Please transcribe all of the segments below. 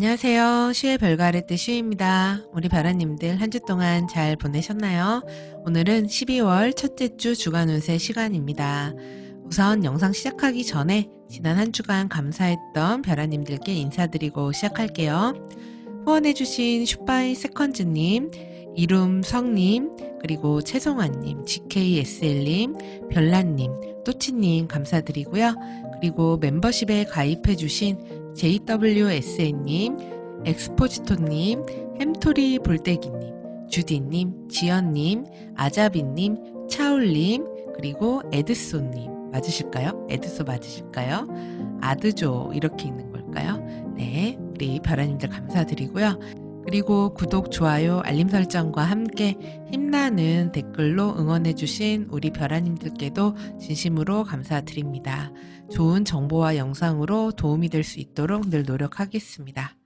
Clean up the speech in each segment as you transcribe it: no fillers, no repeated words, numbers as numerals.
안녕하세요. 시의 별가를 뜻 시입니다. 우리 별아님들 한 주 동안 잘 보내셨나요? 오늘은 12월 첫째 주 주간 운세 시간입니다. 우선 영상 시작하기 전에 지난 한 주간 감사했던 별아님들께 인사드리고 시작할게요. 후원해주신 슈바이 세컨즈님, 이룸성님, 그리고 최송아님, GKSL님, 별나님, 또치님 감사드리고요. 그리고 멤버십에 가입해주신 JWSN님, 엑스포지토님, 햄토리 볼떼기님, 주디님, 지연님, 아자비님, 차울님, 그리고 에드소님 맞으실까요? 에드소 맞으실까요? 아드조 이렇게 있는 걸까요? 네, 우리 별아님들 감사드리고요. 그리고 구독, 좋아요, 알림 설정과 함께 힘나는 댓글로 응원해주신 우리 별아님들께도 진심으로 감사드립니다. 좋은 정보와 영상으로 도움이 될 수 있도록 늘 노력하겠습니다.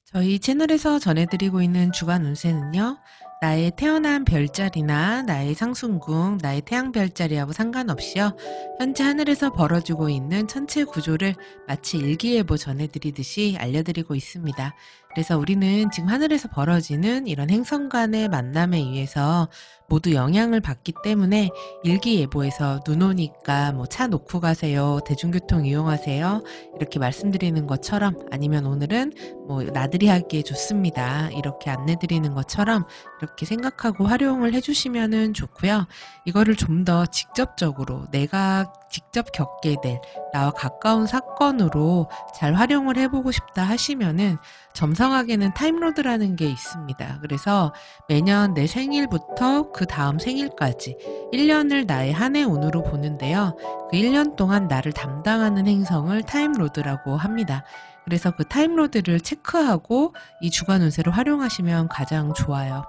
저희 채널에서 전해드리고 있는 주간 운세는요. 나의 태어난 별자리나 나의 상순궁, 나의 태양 별자리하고 상관없이요. 현재 하늘에서 벌어지고 있는 천체 구조를 마치 일기예보 전해드리듯이 알려드리고 있습니다. 그래서 우리는 지금 하늘에서 벌어지는 이런 행성 간의 만남에 의해서 모두 영향을 받기 때문에 일기예보에서 눈 오니까 뭐 차 놓고 가세요, 대중교통 이용하세요 이렇게 말씀드리는 것처럼, 아니면 오늘은 뭐 나들이 하기에 좋습니다 이렇게 안내드리는 것처럼 이렇게 생각하고 활용을 해주시면 좋고요. 이거를 좀 더 직접적으로 내가 직접 겪게 될 나와 가까운 사건으로 잘 활용을 해보고 싶다 하시면은 점성학에는 타임로드라는 게 있습니다. 그래서 매년 내 생일부터 그 다음 생일까지 1년을 나의 한 해 운으로 보는데요. 그 1년 동안 나를 담당하는 행성을 타임로드라고 합니다. 그래서 그 타임로드를 체크하고 이 주간 운세를 활용하시면 가장 좋아요.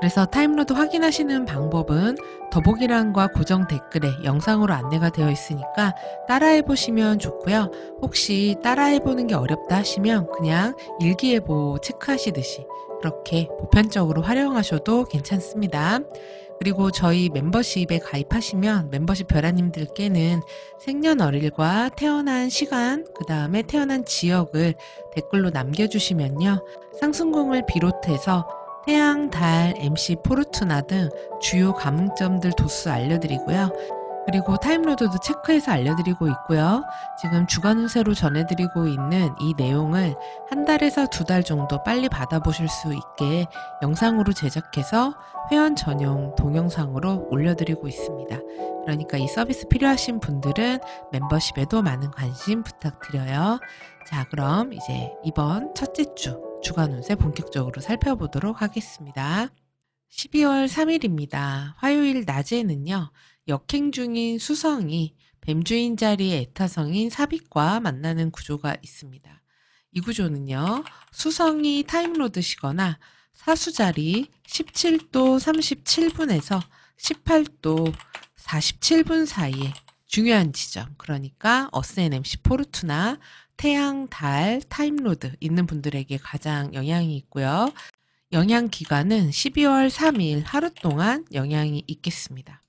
그래서 타임로드 확인하시는 방법은 더보기란과 고정 댓글에 영상으로 안내가 되어 있으니까 따라해보시면 좋고요. 혹시 따라해보는 게 어렵다 하시면 그냥 일기예보 체크하시듯이 그렇게 보편적으로 활용하셔도 괜찮습니다. 그리고 저희 멤버십에 가입하시면 멤버십 별아님들께는 생년월일과 태어난 시간, 그 다음에 태어난 지역을 댓글로 남겨주시면요. 상승궁을 비롯해서 태양, 달, MC, 포르투나 등 주요 감흥점들 도수 알려드리고요. 그리고 타임로드도 체크해서 알려드리고 있고요. 지금 주간 운세로 전해드리고 있는 이 내용을 한 달에서 2달 정도 빨리 받아보실 수 있게 영상으로 제작해서 회원 전용 동영상으로 올려드리고 있습니다. 그러니까 이 서비스 필요하신 분들은 멤버십에도 많은 관심 부탁드려요. 자, 그럼 이제 이번 첫째 주 주간 운세 본격적으로 살펴보도록 하겠습니다. 12월 3일입니다. 화요일 낮에는요. 역행 중인 수성이 뱀주인 자리의 에타성인 삽입과 만나는 구조가 있습니다. 이 구조는요. 수성이 타임로드시거나 사수자리 17도 37분에서 18도 47분 사이에 중요한 지점, 그러니까 어센 MC 포르투나 태양, 달, 타임로드 있는 분들에게 가장 영향이 있고요. 영향 기간은 12월 3일 하루 동안 영향이 있겠습니다.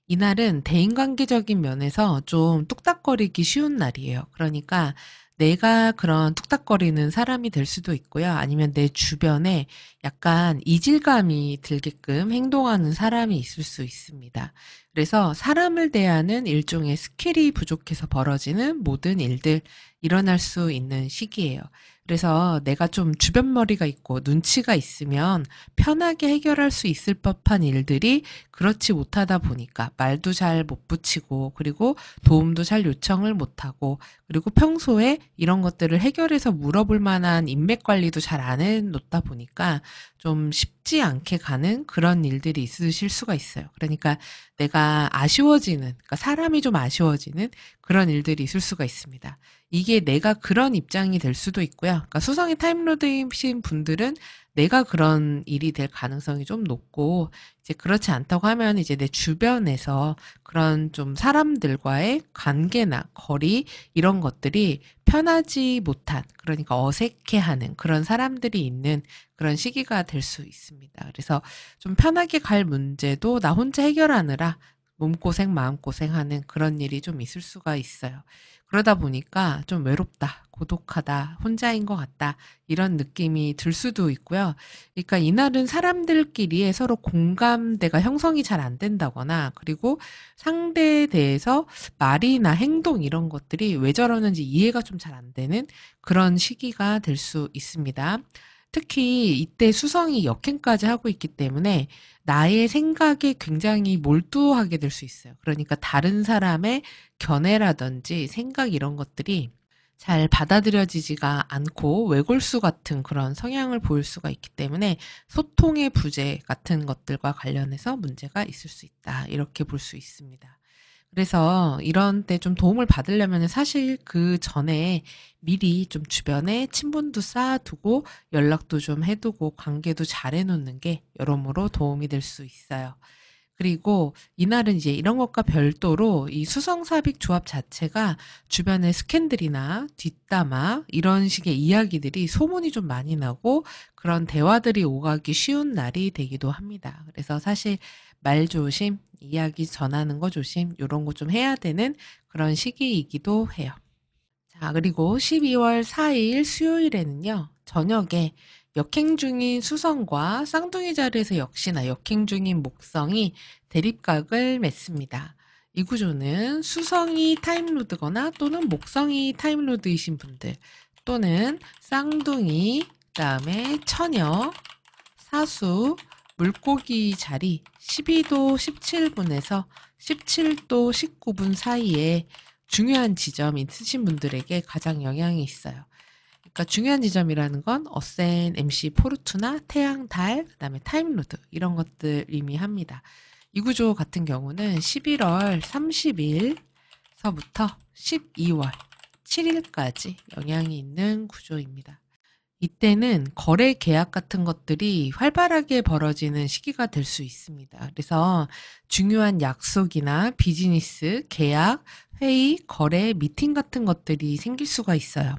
이날은 대인관계적인 면에서 좀 뚝딱거리기 쉬운 날이에요. 그러니까 내가 그런 뚝딱거리는 사람이 될 수도 있고요. 아니면 내 주변에 약간 이질감이 들게끔 행동하는 사람이 있을 수 있습니다. 그래서 사람을 대하는 일종의 스킬이 부족해서 벌어지는 모든 일들 일어날 수 있는 시기예요. 그래서 내가 좀 주변머리가 있고 눈치가 있으면 편하게 해결할 수 있을 법한 일들이 그렇지 못하다 보니까 말도 잘 못 붙이고, 그리고 도움도 잘 요청을 못하고, 그리고 평소에 이런 것들을 해결해서 물어볼 만한 인맥 관리도 잘 안 해놓다 보니까 좀 쉽지 않게 가는 그런 일들이 있으실 수가 있어요. 그러니까 내가 아쉬워지는, 그러니까 사람이 좀 아쉬워지는 그런 일들이 있을 수가 있습니다. 이게 내가 그런 입장이 될 수도 있고요. 그러니까 수성이 타임로드이신 분들은 내가 그런 일이 될 가능성이 좀 높고, 이제 그렇지 않다고 하면 이제 내 주변에서 그런 좀 사람들과의 관계나 거리 이런 것들이 편하지 못한, 그러니까 어색해하는 그런 사람들이 있는 그런 시기가 될 수 있습니다. 그래서 좀 편하게 갈 문제도 나 혼자 해결하느라 몸고생, 마음고생하는 그런 일이 좀 있을 수가 있어요. 그러다 보니까 좀 외롭다, 고독하다, 혼자인 것 같다, 이런 느낌이 들 수도 있고요. 그러니까 이날은 사람들끼리의 서로 공감대가 형성이 잘 안 된다거나, 그리고 상대에 대해서 말이나 행동 이런 것들이 왜 저러는지 이해가 좀 잘 안 되는 그런 시기가 될 수 있습니다. 특히 이때 수성이 역행까지 하고 있기 때문에 나의 생각에 굉장히 몰두하게 될 수 있어요. 그러니까 다른 사람의 견해라든지 생각 이런 것들이 잘 받아들여지지가 않고 외골수 같은 그런 성향을 보일 수가 있기 때문에 소통의 부재 같은 것들과 관련해서 문제가 있을 수 있다. 이렇게 볼 수 있습니다. 그래서 이런 때 좀 도움을 받으려면 사실 그 전에 미리 좀 주변에 친분도 쌓아두고 연락도 좀 해두고 관계도 잘 해놓는 게 여러모로 도움이 될 수 있어요. 그리고 이날은 이제 이런 것과 별도로 이 수성사빅 조합 자체가 주변의 스캔들이나 뒷담화 이런 식의 이야기들이 소문이 좀 많이 나고 그런 대화들이 오가기 쉬운 날이 되기도 합니다. 그래서 사실 말 조심, 이야기 전하는 거 조심, 이런 거 좀 해야 되는 그런 시기이기도 해요. 자, 그리고 12월 4일 수요일에는요, 저녁에 역행 중인 수성과 쌍둥이 자리에서 역시나 역행 중인 목성이 대립각을 맺습니다. 이 구조는 수성이 타임로드거나 또는 목성이 타임로드이신 분들, 또는 쌍둥이, 그다음에 처녀, 사수, 물고기 자리 12도 17분에서 17도 19분 사이에 중요한 지점이 있으신 분들에게 가장 영향이 있어요. 그러니까 중요한 지점이라는 건 어센, MC, 포르투나, 태양, 달, 그다음에 타임로드 이런 것들 의미합니다. 이 구조 같은 경우는 11월 30일서부터 12월 7일까지 영향이 있는 구조입니다. 이때는 거래 계약 같은 것들이 활발하게 벌어지는 시기가 될 수 있습니다. 그래서 중요한 약속이나 비즈니스, 계약, 회의, 거래, 미팅 같은 것들이 생길 수가 있어요.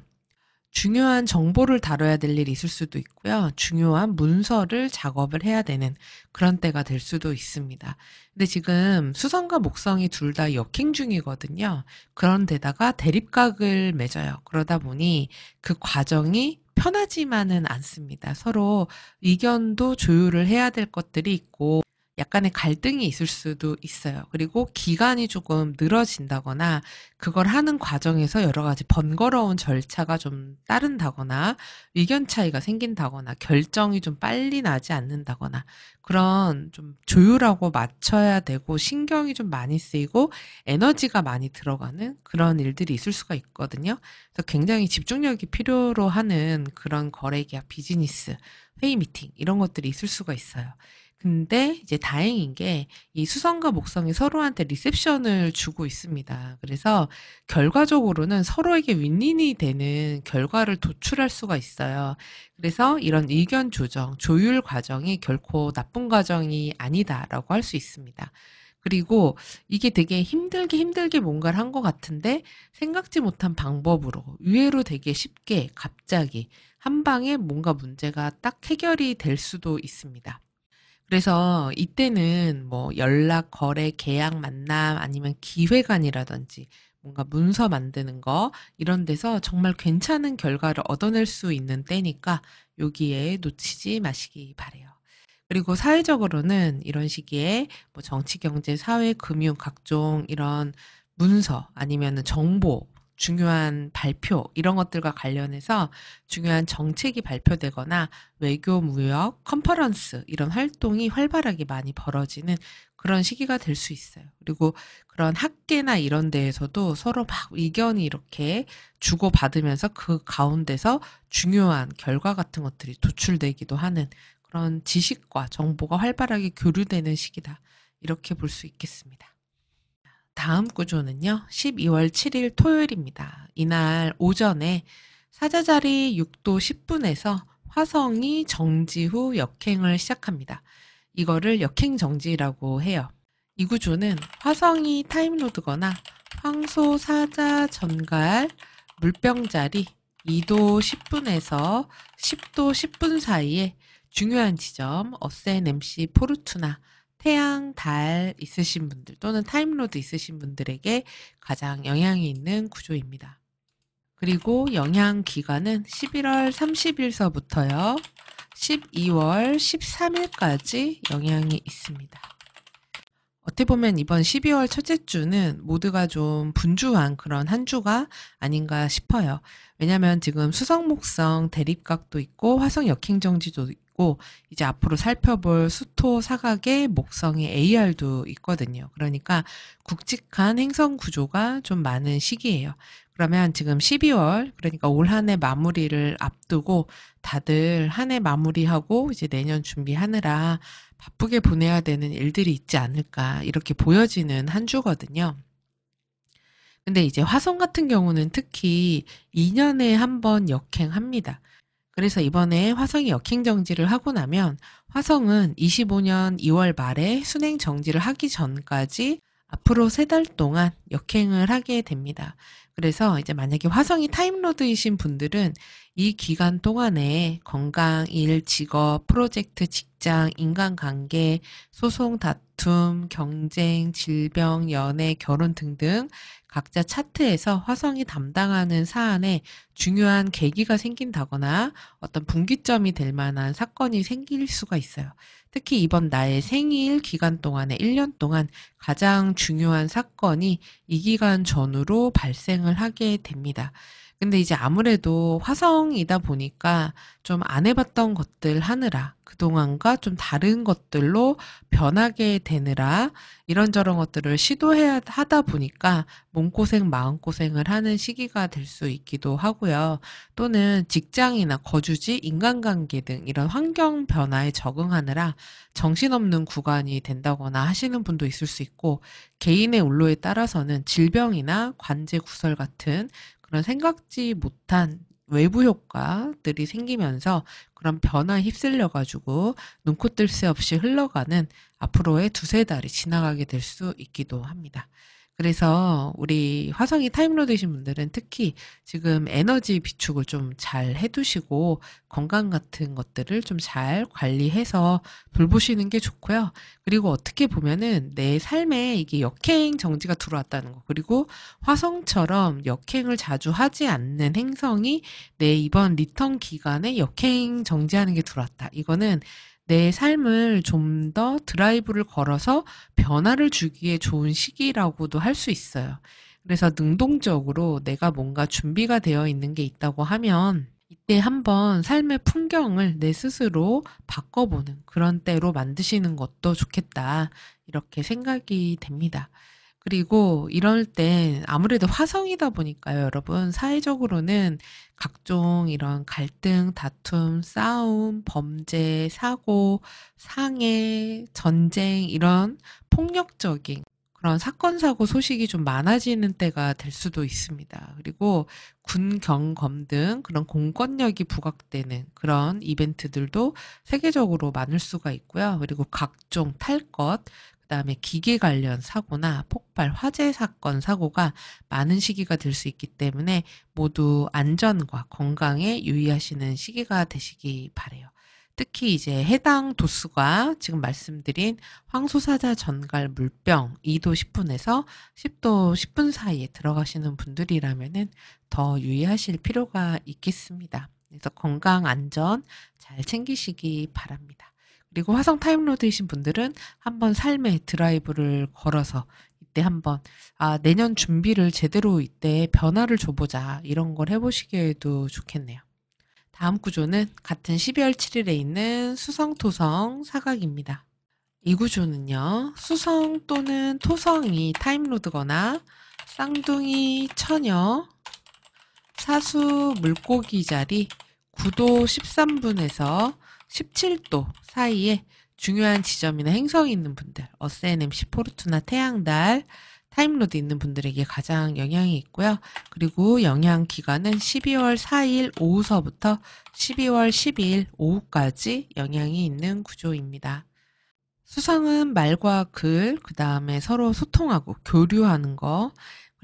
중요한 정보를 다뤄야 될 일이 있을 수도 있고요. 중요한 문서를 작업을 해야 되는 그런 때가 될 수도 있습니다. 근데 지금 수성과 목성이 둘 다 역행 중이거든요. 그런데다가 대립각을 맺어요. 그러다 보니 그 과정이 편하지만은 않습니다. 서로 의견도 조율을 해야 될 것들이 있고 약간의 갈등이 있을 수도 있어요. 그리고 기간이 조금 늘어진다거나 그걸 하는 과정에서 여러 가지 번거로운 절차가 좀 따른다거나 의견 차이가 생긴다거나 결정이 좀 빨리 나지 않는다거나 그런 좀 조율하고 맞춰야 되고 신경이 좀 많이 쓰이고 에너지가 많이 들어가는 그런 일들이 있을 수가 있거든요. 그래서 굉장히 집중력이 필요로 하는 그런 거래 계약, 비즈니스, 회의 미팅 이런 것들이 있을 수가 있어요. 근데 이제 다행인 게 이 수성과 목성이 서로한테 리셉션을 주고 있습니다. 그래서 결과적으로는 서로에게 윈윈이 되는 결과를 도출할 수가 있어요. 그래서 이런 의견 조정, 조율 과정이 결코 나쁜 과정이 아니다라고 할 수 있습니다. 그리고 이게 되게 힘들게 뭔가를 한 것 같은데 생각지 못한 방법으로 의외로 되게 쉽게 갑자기 한 방에 뭔가 문제가 딱 해결이 될 수도 있습니다. 그래서 이때는 뭐 연락, 거래, 계약, 만남 아니면 기획안이라든지 뭔가 문서 만드는 거 이런 데서 정말 괜찮은 결과를 얻어낼 수 있는 때니까 여기에 놓치지 마시기 바래요. 그리고 사회적으로는 이런 시기에 뭐 정치, 경제, 사회, 금융 각종 이런 문서 아니면은 정보, 중요한 발표 이런 것들과 관련해서 중요한 정책이 발표되거나 외교, 무역, 컨퍼런스 이런 활동이 활발하게 많이 벌어지는 그런 시기가 될 수 있어요. 그리고 그런 학계나 이런 데에서도 서로 막 의견이 이렇게 주고받으면서 그 가운데서 중요한 결과 같은 것들이 도출되기도 하는 그런 지식과 정보가 활발하게 교류되는 시기다. 이렇게 볼 수 있겠습니다. 다음 구조는요. 12월 7일 토요일입니다. 이날 오전에 사자자리 6도 10분에서 화성이 정지 후 역행을 시작합니다. 이거를 역행정지라고 해요. 이 구조는 화성이 타임로드거나 황소 사자 전갈 물병자리 2도 10분에서 10도 10분 사이에 중요한 지점 어센 MC 포르투나 태양, 달 있으신 분들 또는 타임로드 있으신 분들에게 가장 영향이 있는 구조입니다. 그리고 영향 기간은 11월 30일서부터요. 12월 13일까지 영향이 있습니다. 어떻게 보면 이번 12월 첫째 주는 모두가 좀 분주한 그런 한 주가 아닌가 싶어요. 왜냐면 지금 수성목성 대립각도 있고 화성 역행정지도 있고 이제 앞으로 살펴볼 수토 사각의 목성의 AR도 있거든요. 그러니까 굵직한 행성 구조가 좀 많은 시기예요. 그러면 지금 12월, 그러니까 올 한 해 마무리를 앞두고 다들 한 해 마무리하고 이제 내년 준비하느라 바쁘게 보내야 되는 일들이 있지 않을까 이렇게 보여지는 한 주거든요. 근데 이제 화성 같은 경우는 특히 2년에 한 번 역행합니다. 그래서 이번에 화성이 역행 정지를 하고 나면 화성은 25년 2월 말에 순행 정지를 하기 전까지 앞으로 3달 동안 역행을 하게 됩니다. 그래서 이제 만약에 화성이 타임로드이신 분들은 이 기간 동안에 건강, 일, 직업, 프로젝트, 직장, 인간관계, 소송, 다툼, 경쟁, 질병, 연애, 결혼 등등 각자 차트에서 화성이 담당하는 사안에 중요한 계기가 생긴다거나 어떤 분기점이 될 만한 사건이 생길 수가 있어요. 특히 이번 나의 생일 기간 동안에 1년 동안 가장 중요한 사건이 이 기간 전후로 발생을 하게 됩니다. 근데 이제 아무래도 화성이다 보니까 좀 안 해봤던 것들 하느라 그동안과 좀 다른 것들로 변하게 되느라 이런저런 것들을 시도해야 하다 보니까 몸고생, 마음고생을 하는 시기가 될 수 있기도 하고요. 또는 직장이나 거주지, 인간관계 등 이런 환경 변화에 적응하느라 정신없는 구간이 된다거나 하시는 분도 있을 수 있고, 개인의 운로에 따라서는 질병이나 관제 구설 같은 그런 생각지 못한 외부 효과들이 생기면서 그런 변화에 휩쓸려가지고 눈코 뜰 새 없이 흘러가는 앞으로의 2-3달이 지나가게 될 수 있기도 합니다. 그래서 우리 화성이 타임로드이신 분들은 특히 지금 에너지 비축을 좀 잘 해두시고 건강 같은 것들을 좀 잘 관리해서 돌보시는 게 좋고요. 그리고 어떻게 보면은 내 삶에 이게 역행 정지가 들어왔다는 거, 그리고 화성처럼 역행을 자주 하지 않는 행성이 내 이번 리턴 기간에 역행 정지하는 게 들어왔다. 이거는 내 삶을 좀 더 드라이브를 걸어서 변화를 주기에 좋은 시기라고도 할 수 있어요. 그래서 능동적으로 내가 뭔가 준비가 되어 있는 게 있다고 하면 이때 한번 삶의 풍경을 내 스스로 바꿔보는 그런 때로 만드시는 것도 좋겠다. 이렇게 생각이 됩니다. 그리고 이럴 땐 아무래도 화성이다 보니까요, 여러분. 사회적으로는 각종 이런 갈등, 다툼, 싸움, 범죄, 사고, 상해, 전쟁, 이런 폭력적인 그런 사건, 사고 소식이 좀 많아지는 때가 될 수도 있습니다. 그리고 군 경검 등 그런 공권력이 부각되는 그런 이벤트들도 세계적으로 많을 수가 있고요. 그리고 각종 탈 것, 그다음에 기계 관련 사고나 폭발, 화재 사건, 사고가 많은 시기가 될 수 있기 때문에 모두 안전과 건강에 유의하시는 시기가 되시기 바래요. 특히 이제 해당 도수가 지금 말씀드린 황소사자 전갈 물병 2도 10분에서 10도 10분 사이에 들어가시는 분들이라면은 더 유의하실 필요가 있겠습니다. 그래서 건강 안전 잘 챙기시기 바랍니다. 그리고 화성 타임로드이신 분들은 한번 삶의 드라이브를 걸어서 이때 한번 내년 준비를 제대로 이때 변화를 줘보자 이런 걸 해보시기에도 좋겠네요. 다음 구조는 같은 12월 7일에 있는 수성, 토성, 사각입니다. 이 구조는요, 수성 또는 토성이 타임로드거나 쌍둥이, 처녀, 사수, 물고기 자리 9도 13분에서 17도 사이에 중요한 지점이나 행성이 있는 분들, 어스NMC, 포르투나, 태양달, 타임로드 있는 분들에게 가장 영향이 있고요. 그리고 영향 기간은 12월 4일 오후서부터 12월 12일 오후까지 영향이 있는 구조입니다. 수성은 말과 글, 그 다음에 서로 소통하고 교류하는 거,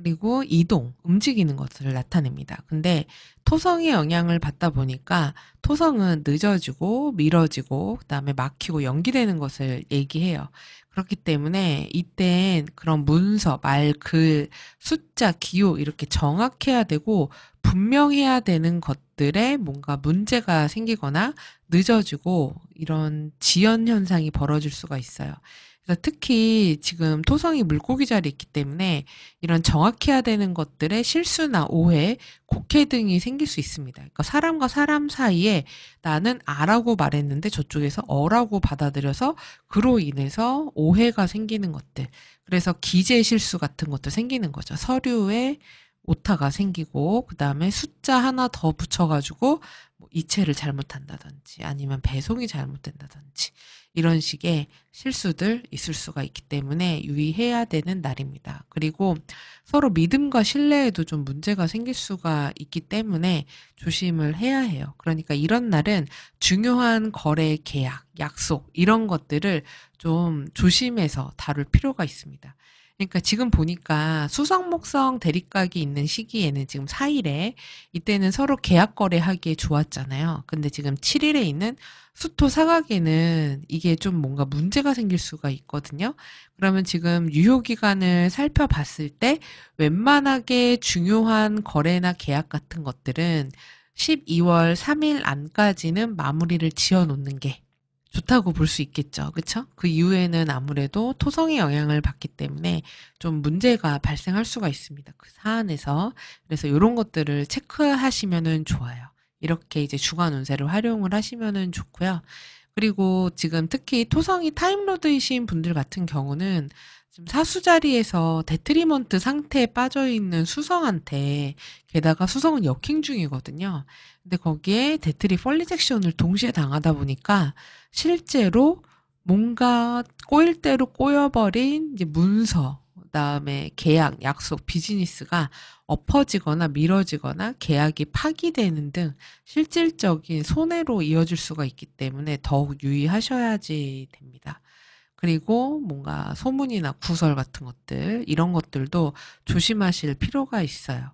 그리고 이동, 움직이는 것을 나타냅니다. 근데 토성의 영향을 받다 보니까 토성은 늦어지고 미뤄지고 그다음에 막히고 연기되는 것을 얘기해요. 그렇기 때문에 이땐 그런 문서, 말, 글, 숫자, 기호 이렇게 정확해야 되고 분명해야 되는 것들에 뭔가 문제가 생기거나 늦어지고 이런 지연 현상이 벌어질 수가 있어요. 그래서 특히 지금 토성이 물고기 자리에 있기 때문에 이런 정확해야 되는 것들의 실수나 오해, 곡해 등이 생길 수 있습니다. 그러니까 사람과 사람 사이에 나는 아라고 말했는데 저쪽에서 어라고 받아들여서 그로 인해서 오해가 생기는 것들. 그래서 기재 실수 같은 것도 생기는 거죠. 서류에 오타가 생기고 그다음에 숫자 하나 더 붙여가지고 뭐 이체를 잘못한다든지 아니면 배송이 잘못된다든지 이런 식의 실수들 있을 수가 있기 때문에 유의해야 되는 날입니다. 그리고 서로 믿음과 신뢰에도 좀 문제가 생길 수가 있기 때문에 조심을 해야 해요. 그러니까 이런 날은 중요한 거래 계약, 약속 이런 것들을 좀 조심해서 다룰 필요가 있습니다. 그러니까 지금 보니까 수성목성 대립각이 있는 시기에는 지금 4일에 이때는 서로 계약 거래하기에 좋았잖아요. 근데 지금 7일에 있는 수토 사각에는 이게 좀 뭔가 문제가 생길 수가 있거든요. 그러면 지금 유효기간을 살펴봤을 때 웬만하게 중요한 거래나 계약 같은 것들은 12월 3일 안까지는 마무리를 지어 놓는 게 좋다고 볼 수 있겠죠. 그쵸? 그 이후에는 아무래도 토성의 영향을 받기 때문에 좀 문제가 발생할 수가 있습니다. 그 사안에서. 그래서 이런 것들을 체크하시면은 좋아요. 이렇게 이제 주간 운세를 활용을 하시면은 좋고요. 그리고 지금 특히 토성이 타임로드이신 분들 같은 경우는 지금 사수 자리에서 데트리먼트 상태에 빠져 있는 수성한테 게다가 수성은 역행 중이거든요. 근데 거기에 데트리 펄리젝션을 동시에 당하다 보니까 실제로 뭔가 꼬일 대로 꼬여버린 이제 문서, 그다음에 계약, 약속, 비즈니스가 엎어지거나 미뤄지거나 계약이 파기되는 등 실질적인 손해로 이어질 수가 있기 때문에 더욱 유의하셔야지 됩니다. 그리고 뭔가 소문이나 구설 같은 것들, 이런 것들도 조심하실 필요가 있어요.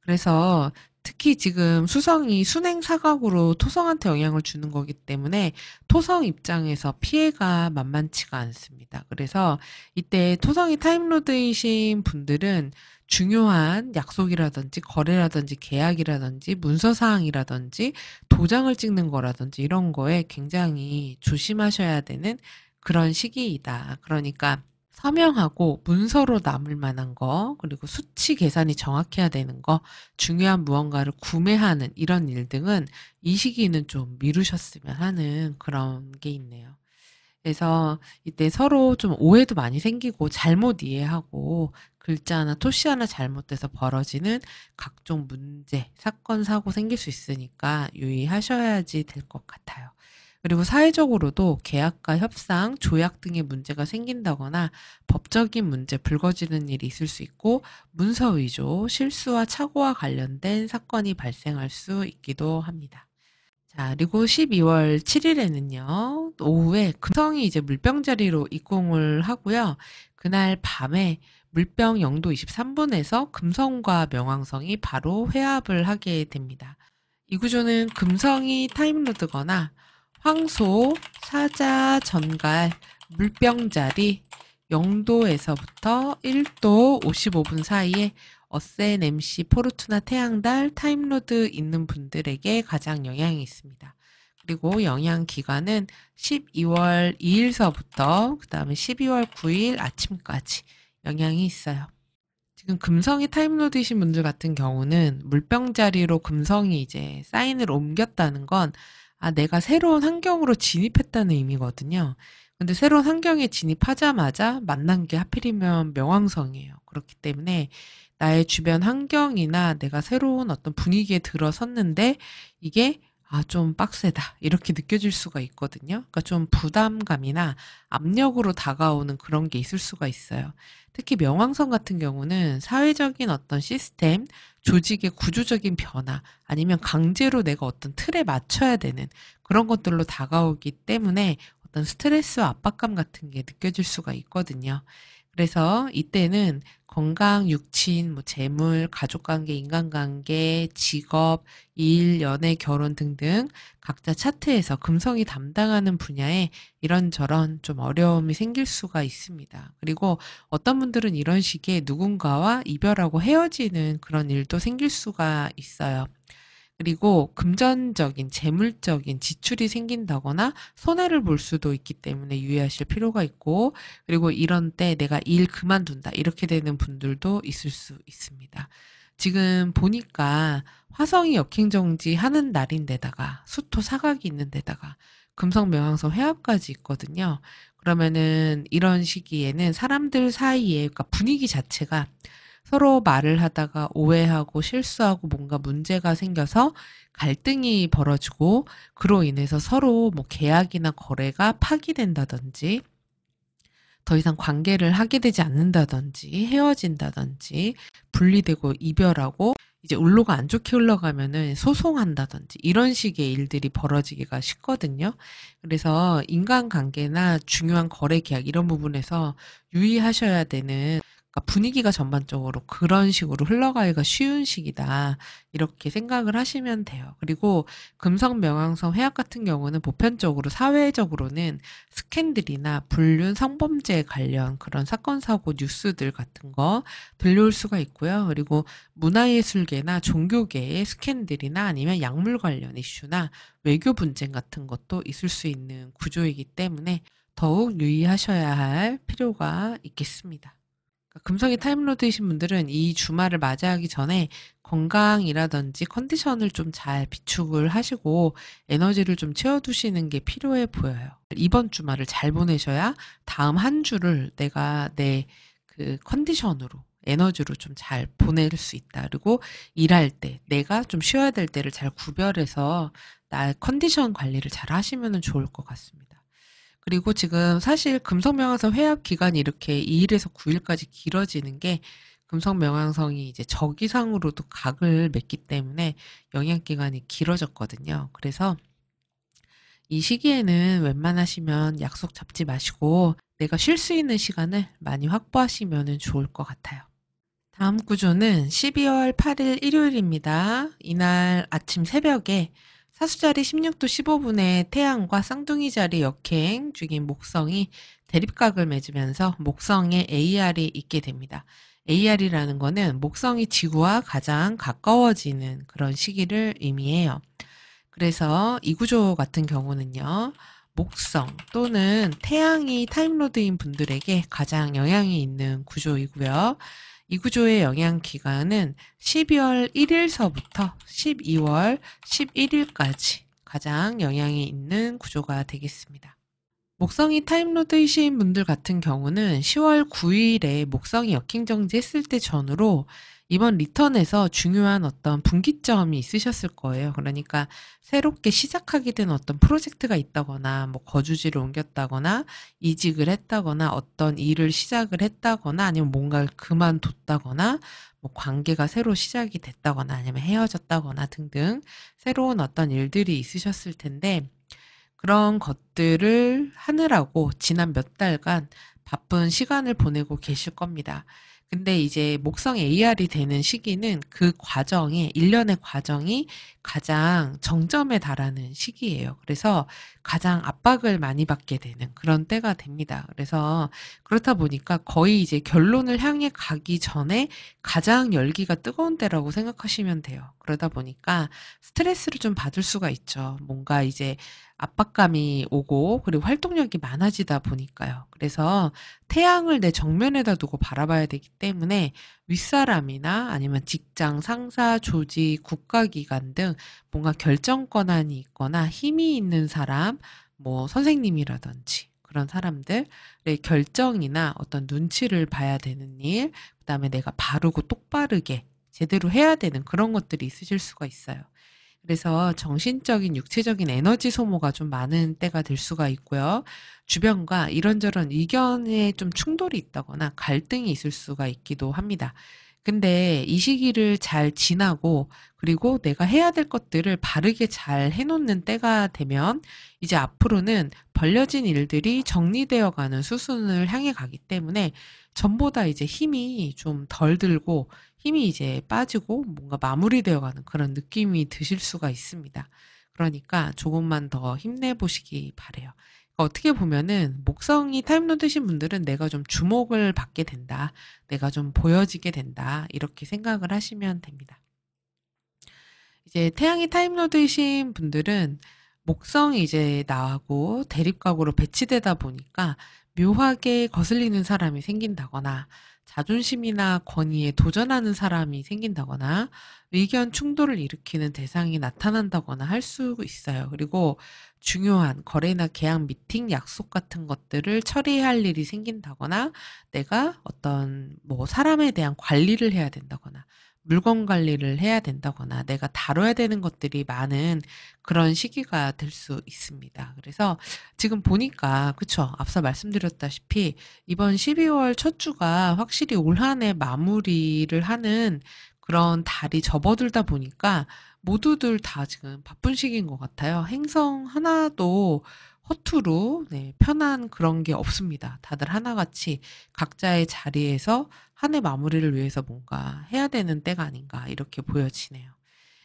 그래서 특히 지금 수성이 순행 사각으로 토성한테 영향을 주는 거기 때문에 토성 입장에서 피해가 만만치가 않습니다. 그래서 이때 토성이 타임로드이신 분들은 중요한 약속이라든지 거래라든지 계약이라든지 문서사항이라든지 도장을 찍는 거라든지 이런 거에 굉장히 조심하셔야 되는 그런 시기이다. 그러니까 서명하고 문서로 남을 만한 거, 그리고 수치 계산이 정확해야 되는 거, 중요한 무언가를 구매하는 이런 일 등은 이 시기는 좀 미루셨으면 하는 그런 게 있네요. 그래서 이때 서로 좀 오해도 많이 생기고 잘못 이해하고 글자 나 토시 하나 잘못돼서 벌어지는 각종 문제, 사건, 사고 생길 수 있으니까 유의하셔야지 될 것 같아요. 그리고 사회적으로도 계약과 협상, 조약 등의 문제가 생긴다거나 법적인 문제 불거지는 일이 있을 수 있고 문서 위조, 실수와 착오와 관련된 사건이 발생할 수 있기도 합니다. 자, 그리고 12월 7일에는요, 오후에 금성이 이제 물병 자리로 입궁을 하고요. 그날 밤에 물병 0도 23분에서 금성과 명왕성이 바로 회합을 하게 됩니다. 이 구조는 금성이 타임로드거나 황소, 사자, 전갈, 물병 자리 0도에서부터 1도 55분 사이에 어센, MC, 포르투나, 태양달, 타임로드 있는 분들에게 가장 영향이 있습니다. 그리고 영향 기간은 12월 2일서부터 그 다음에 12월 9일 아침까지 영향이 있어요. 지금 금성이 타임로드이신 분들 같은 경우는 물병 자리로 금성이 이제 사인을 옮겼다는 건 내가 새로운 환경으로 진입했다는 의미거든요. 근데 새로운 환경에 진입하자마자 만난 게 하필이면 명왕성이에요. 그렇기 때문에 나의 주변 환경이나 내가 새로운 어떤 분위기에 들어섰는데 이게 좀 빡세다. 이렇게 느껴질 수가 있거든요. 그러니까 좀 부담감이나 압력으로 다가오는 그런 게 있을 수가 있어요. 특히 명왕성 같은 경우는 사회적인 어떤 시스템, 조직의 구조적인 변화, 아니면 강제로 내가 어떤 틀에 맞춰야 되는 그런 것들로 다가오기 때문에 어떤 스트레스와 압박감 같은 게 느껴질 수가 있거든요. 그래서 이때는 건강, 육친, 뭐 재물, 가족관계, 인간관계, 직업, 일, 연애, 결혼 등등 각자 차트에서 금성이 담당하는 분야에 이런저런 좀 어려움이 생길 수가 있습니다. 그리고 어떤 분들은 이런 시기에 누군가와 이별하고 헤어지는 그런 일도 생길 수가 있어요. 그리고 금전적인, 재물적인 지출이 생긴다거나 손해를 볼 수도 있기 때문에 유의하실 필요가 있고, 그리고 이런 때 내가 일 그만둔다, 이렇게 되는 분들도 있을 수 있습니다. 지금 보니까 화성이 역행정지 하는 날인데다가 수토 사각이 있는 데다가 금성 명왕성 회합까지 있거든요. 그러면은 이런 시기에는 사람들 사이에, 그러니까 분위기 자체가 서로 말을 하다가 오해하고 실수하고 뭔가 문제가 생겨서 갈등이 벌어지고, 그로 인해서 서로 뭐 계약이나 거래가 파기된다든지 더 이상 관계를 하게 되지 않는다든지 헤어진다든지 분리되고 이별하고 이제 울로가 안 좋게 흘러가면은 소송한다든지 이런 식의 일들이 벌어지기가 쉽거든요. 그래서 인간관계나 중요한 거래 계약 이런 부분에서 유의하셔야 되는, 그러니까 분위기가 전반적으로 그런 식으로 흘러가기가 쉬운 시기다, 이렇게 생각을 하시면 돼요. 그리고 금성 명왕성 회합 같은 경우는 보편적으로 사회적으로는 스캔들이나 불륜 성범죄 관련 그런 사건 사고 뉴스들 같은 거 들려올 수가 있고요. 그리고 문화예술계나 종교계의 스캔들이나 아니면 약물 관련 이슈나 외교 분쟁 같은 것도 있을 수 있는 구조이기 때문에 더욱 유의하셔야 할 필요가 있겠습니다. 그러니까 금성이 타임로드이신 분들은 이 주말을 맞이하기 전에 건강이라든지 컨디션을 좀 잘 비축을 하시고 에너지를 좀 채워두시는 게 필요해 보여요. 이번 주말을 잘 보내셔야 다음 한 주를 내가 내 그 컨디션으로 에너지로 좀 잘 보낼 수 있다. 그리고 일할 때 내가 좀 쉬어야 될 때를 잘 구별해서 나의 컨디션 관리를 잘 하시면 좋을 것 같습니다. 그리고 지금 사실 금성명왕성 회합 기간이 이렇게 2일에서 9일까지 길어지는 게 금성명왕성이 이제 적이상으로도 각을 맺기 때문에 영향 기간이 길어졌거든요. 그래서 이 시기에는 웬만하시면 약속 잡지 마시고 내가 쉴 수 있는 시간을 많이 확보하시면 좋을 것 같아요. 다음 구조는 12월 8일 일요일입니다. 이날 아침 새벽에 사수자리 16도 15분에 태양과 쌍둥이 자리 역행 중인 목성이 대립각을 맺으면서 목성에 AR이 있게 됩니다. AR이라는 거는 목성이 지구와 가장 가까워지는 그런 시기를 의미해요. 그래서 이 구조 같은 경우는요, 목성 또는 태양이 타임로드인 분들에게 가장 영향이 있는 구조이고요. 이 구조의 영향 기간은 12월 1일서부터 12월 11일까지 가장 영향이 있는 구조가 되겠습니다. 목성이 타임로드이신 분들 같은 경우는 10월 9일에 목성이 역행정지 했을 때 전후로 이번 리턴에서 중요한 어떤 분기점이 있으셨을 거예요. 그러니까 새롭게 시작하게 된 어떤 프로젝트가 있다거나, 뭐 거주지를 옮겼다거나, 이직을 했다거나, 어떤 일을 시작을 했다거나, 아니면 뭔가를 그만뒀다거나, 뭐 관계가 새로 시작이 됐다거나, 아니면 헤어졌다거나 등등 새로운 어떤 일들이 있으셨을 텐데, 그런 것들을 하느라고 지난 몇 달간 바쁜 시간을 보내고 계실 겁니다. 근데 이제 목성 AR이 되는 시기는 그 과정에, 일련의 과정이 가장 정점에 달하는 시기예요. 그래서 가장 압박을 많이 받게 되는 그런 때가 됩니다. 그래서 그렇다 보니까 거의 이제 결론을 향해 가기 전에 가장 열기가 뜨거운 때라고 생각하시면 돼요. 그러다 보니까 스트레스를 좀 받을 수가 있죠. 뭔가 이제 압박감이 오고 그리고 활동력이 많아지다 보니까요. 그래서 태양을 내 정면에다 두고 바라봐야 되기 때문에 윗사람이나 아니면 직장, 상사, 조직, 국가기관 등 뭔가 결정 권한이 있거나 힘이 있는 사람, 뭐 선생님이라든지 그런 사람들의 결정이나 어떤 눈치를 봐야 되는 일, 그다음에 내가 바르고 똑바르게 제대로 해야 되는 그런 것들이 있으실 수가 있어요. 그래서 정신적인, 육체적인 에너지 소모가 좀 많은 때가 될 수가 있고요. 주변과 이런저런 의견에 좀 충돌이 있다거나 갈등이 있을 수가 있기도 합니다. 근데 이 시기를 잘 지나고 그리고 내가 해야 될 것들을 바르게 잘 해놓는 때가 되면 이제 앞으로는 벌려진 일들이 정리되어 가는 수순을 향해 가기 때문에 전보다 이제 힘이 좀 덜 들고 힘이 이제 빠지고 뭔가 마무리되어 가는 그런 느낌이 드실 수가 있습니다. 그러니까 조금만 더 힘내보시기 바래요. 어떻게 보면은 목성이 타임로드신 분들은 내가 좀 주목을 받게 된다. 내가 좀 보여지게 된다. 이렇게 생각을 하시면 됩니다. 이제 태양이 타임로드이신 분들은 목성이 이제 나하고 대립각으로 배치되다 보니까 묘하게 거슬리는 사람이 생긴다거나 자존심이나 권위에 도전하는 사람이 생긴다거나 의견 충돌을 일으키는 대상이 나타난다거나 할 수 있어요. 그리고 중요한 거래나 계약 미팅, 약속 같은 것들을 처리할 일이 생긴다거나 내가 어떤 뭐 사람에 대한 관리를 해야 된다거나 물건 관리를 해야 된다거나 내가 다뤄야 되는 것들이 많은 그런 시기가 될 수 있습니다. 그래서 지금 보니까 그쵸. 앞서 말씀드렸다시피 이번 12월 첫 주가 확실히 올 한 해 마무리를 하는 그런 달이 접어들다 보니까 모두들 다 지금 바쁜 시기인 것 같아요. 행성 하나도 허투루 편한 그런 게 없습니다. 다들 하나같이 각자의 자리에서 한 해 마무리를 위해서 뭔가 해야 되는 때가 아닌가 이렇게 보여지네요.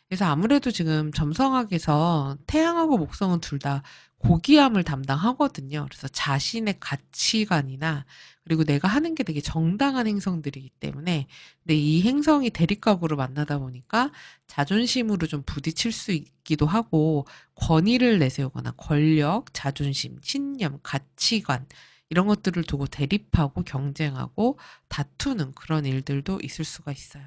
그래서 아무래도 지금 점성학에서 태양하고 목성은 둘 다 고귀함을 담당하거든요. 그래서 자신의 가치관이나 그리고 내가 하는 게 되게 정당한 행성들이기 때문에 근데 이 행성이 대립각으로 만나다 보니까 자존심으로 좀 부딪힐 수 있기도 하고 권위를 내세우거나 권력, 자존심, 신념, 가치관 이런 것들을 두고 대립하고 경쟁하고 다투는 그런 일들도 있을 수가 있어요.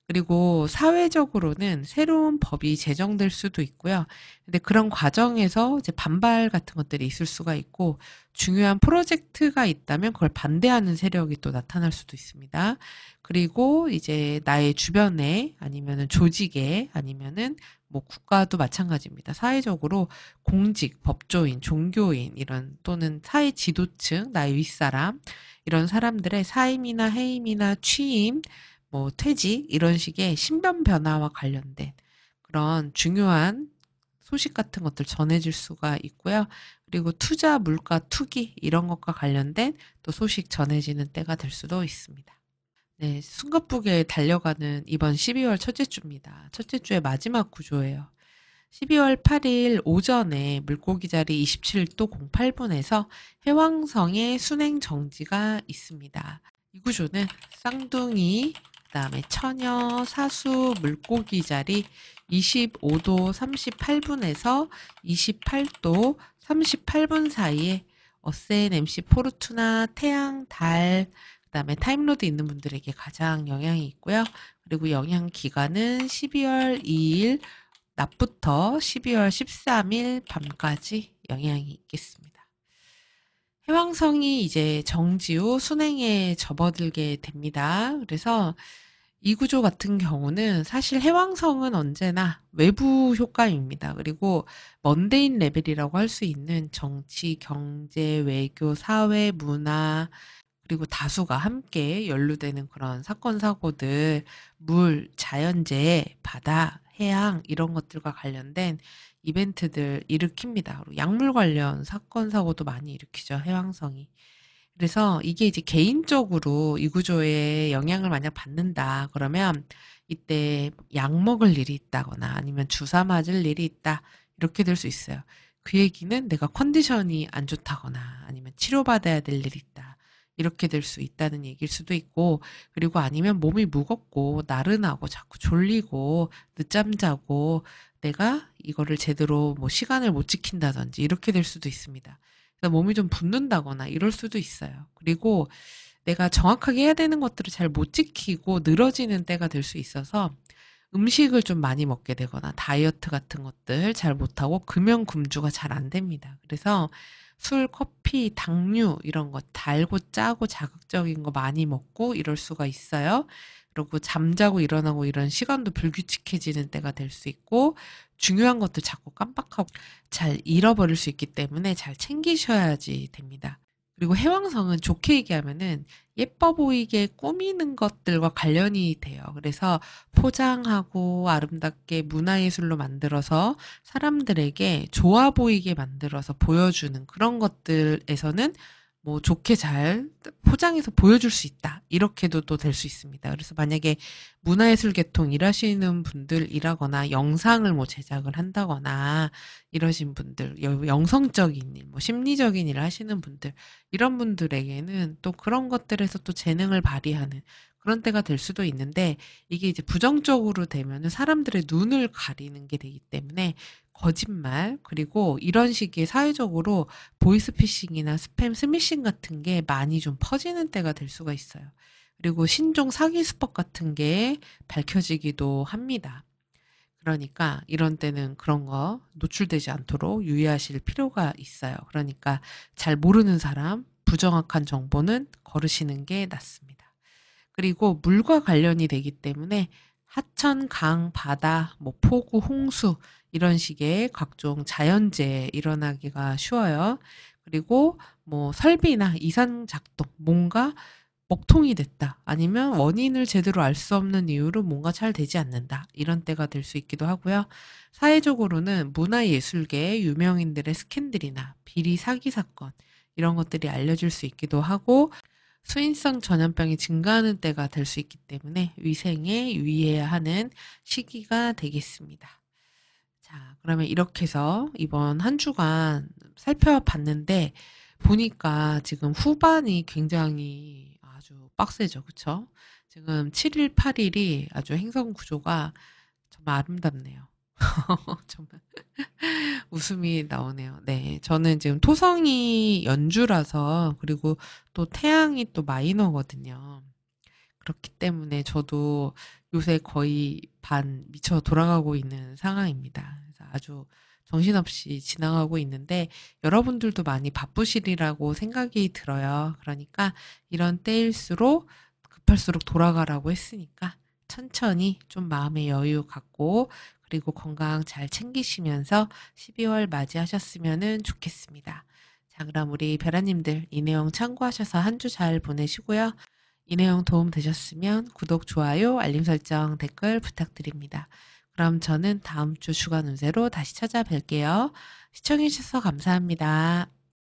그리고 사회적으로는 새로운 법이 제정될 수도 있고요. 근데 그런 과정에서 이제 반발 같은 것들이 있을 수가 있고 중요한 프로젝트가 있다면 그걸 반대하는 세력이 또 나타날 수도 있습니다. 그리고 이제 나의 주변에 아니면은 조직에 아니면은 뭐 국가도 마찬가지입니다. 사회적으로 공직, 법조인, 종교인 이런 또는 사회 지도층, 나의 윗사람 이런 사람들의 사임이나 해임이나 취임 뭐 퇴직 이런 식의 신변 변화와 관련된 그런 중요한 소식 같은 것들 전해질 수가 있고요. 그리고 투자, 물가, 투기 이런 것과 관련된 또 소식 전해지는 때가 될 수도 있습니다. 네, 숨가쁘게 달려가는 이번 12월 첫째 주입니다. 첫째 주의 마지막 구조예요. 12월 8일 오전에 물고기 자리 27도 08분에서 해왕성의 순행 정지가 있습니다. 이 구조는 쌍둥이, 그다음에 처녀, 사수, 물고기 자리 25도 38분에서 28도 38분 사이에 어센, MC 포르투나, 태양, 달, 그다음에 타임로드 있는 분들에게 가장 영향이 있고요. 그리고 영향 기간은 12월 2일 낮부터 12월 13일 밤까지 영향이 있겠습니다. 해왕성이 이제 정지 후 순행에 접어들게 됩니다. 그래서 이 구조 같은 경우는 사실 해왕성은 언제나 외부 효과입니다. 그리고 먼데인 레벨이라고 할 수 있는 정치, 경제, 외교, 사회, 문화, 그리고 다수가 함께 연루되는 그런 사건, 사고들, 물, 자연재해, 바다, 해양 이런 것들과 관련된 이벤트들 일으킵니다. 그리고 약물 관련 사건, 사고도 많이 일으키죠. 해왕성이. 그래서 이게 이제 개인적으로 이 구조에 영향을 만약 받는다. 그러면 이때 약 먹을 일이 있다거나 아니면 주사 맞을 일이 있다. 이렇게 될 수 있어요. 그 얘기는 내가 컨디션이 안 좋다거나 아니면 치료받아야 될 일이 있다. 이렇게 될 수 있다는 얘기일 수도 있고, 그리고 아니면 몸이 무겁고 나른하고 자꾸 졸리고 늦잠 자고 내가 이거를 제대로 뭐 시간을 못 지킨다든지 이렇게 될 수도 있습니다. 그래서 몸이 좀 붓는다거나 이럴 수도 있어요. 그리고 내가 정확하게 해야 되는 것들을 잘 못 지키고 늘어지는 때가 될 수 있어서 음식을 좀 많이 먹게 되거나 다이어트 같은 것들 잘 못하고 금연금주가 잘 안 됩니다. 그래서 술, 커피, 당류 이런 거 달고 짜고 자극적인 거 많이 먹고 이럴 수가 있어요. 그리고 잠자고 일어나고 이런 시간도 불규칙해지는 때가 될 수 있고 중요한 것들 자꾸 깜빡하고 잘 잃어버릴 수 있기 때문에 잘 챙기셔야지 됩니다. 그리고 해왕성은 좋게 얘기하면은 예뻐 보이게 꾸미는 것들과 관련이 돼요. 그래서 포장하고 아름답게 문화예술로 만들어서 사람들에게 좋아 보이게 만들어서 보여주는 그런 것들에서는 뭐 좋게 잘 포장해서 보여줄 수 있다. 이렇게도 또 될 수 있습니다. 그래서 만약에 문화예술 계통 일하시는 분들이라거나 영상을 뭐 제작을 한다거나 이러신 분들, 영성적인 일, 뭐 심리적인 일을 하시는 분들, 이런 분들에게는 또 그런 것들에서 또 재능을 발휘하는 그런 때가 될 수도 있는데, 이게 이제 부정적으로 되면은 사람들의 눈을 가리는 게 되기 때문에 거짓말, 그리고 이런 식의 사회적으로 보이스피싱이나 스팸 스미싱 같은 게 많이 좀 퍼지는 때가 될 수가 있어요. 그리고 신종 사기 수법 같은 게 밝혀지기도 합니다. 그러니까 이런 때는 그런 거 노출되지 않도록 유의하실 필요가 있어요. 그러니까 잘 모르는 사람, 부정확한 정보는 거르시는 게 낫습니다. 그리고 물과 관련이 되기 때문에 하천, 강, 바다, 뭐 폭우, 홍수 이런 식의 각종 자연재해 일어나기가 쉬워요. 그리고 뭐 설비나 이산 작동, 뭔가 먹통이 됐다. 아니면 원인을 제대로 알 수 없는 이유로 뭔가 잘 되지 않는다. 이런 때가 될 수 있기도 하고요. 사회적으로는 문화예술계 유명인들의 스캔들이나 비리 사기 사건 이런 것들이 알려질 수 있기도 하고, 수인성 전염병이 증가하는 때가 될 수 있기 때문에 위생에 유의해야 하는 시기가 되겠습니다. 자, 그러면 이렇게 해서 이번 한 주간 살펴봤는데, 보니까 지금 후반이 굉장히 아주 빡세죠. 그쵸? 지금 7일, 8일이 아주 행성 구조가 정말 아름답네요. 정말 웃음이 나오네요. 네. 저는 지금 토성이 연주라서, 그리고 또 태양이 또 마이너거든요. 그렇기 때문에 저도 요새 거의 반 미쳐 돌아가고 있는 상황입니다. 그래서 아주 정신없이 지나가고 있는데, 여러분들도 많이 바쁘시리라고 생각이 들어요. 그러니까 이런 때일수록 급할수록 돌아가라고 했으니까 천천히 좀 마음의 여유 갖고, 그리고 건강 잘 챙기시면서 12월 맞이하셨으면 좋겠습니다. 자, 그럼 우리 별아님들 이 내용 참고하셔서 한 주 잘 보내시고요. 이 내용 도움 되셨으면 구독, 좋아요, 알림 설정, 댓글 부탁드립니다. 그럼 저는 다음 주 주간 운세로 다시 찾아뵐게요. 시청해주셔서 감사합니다.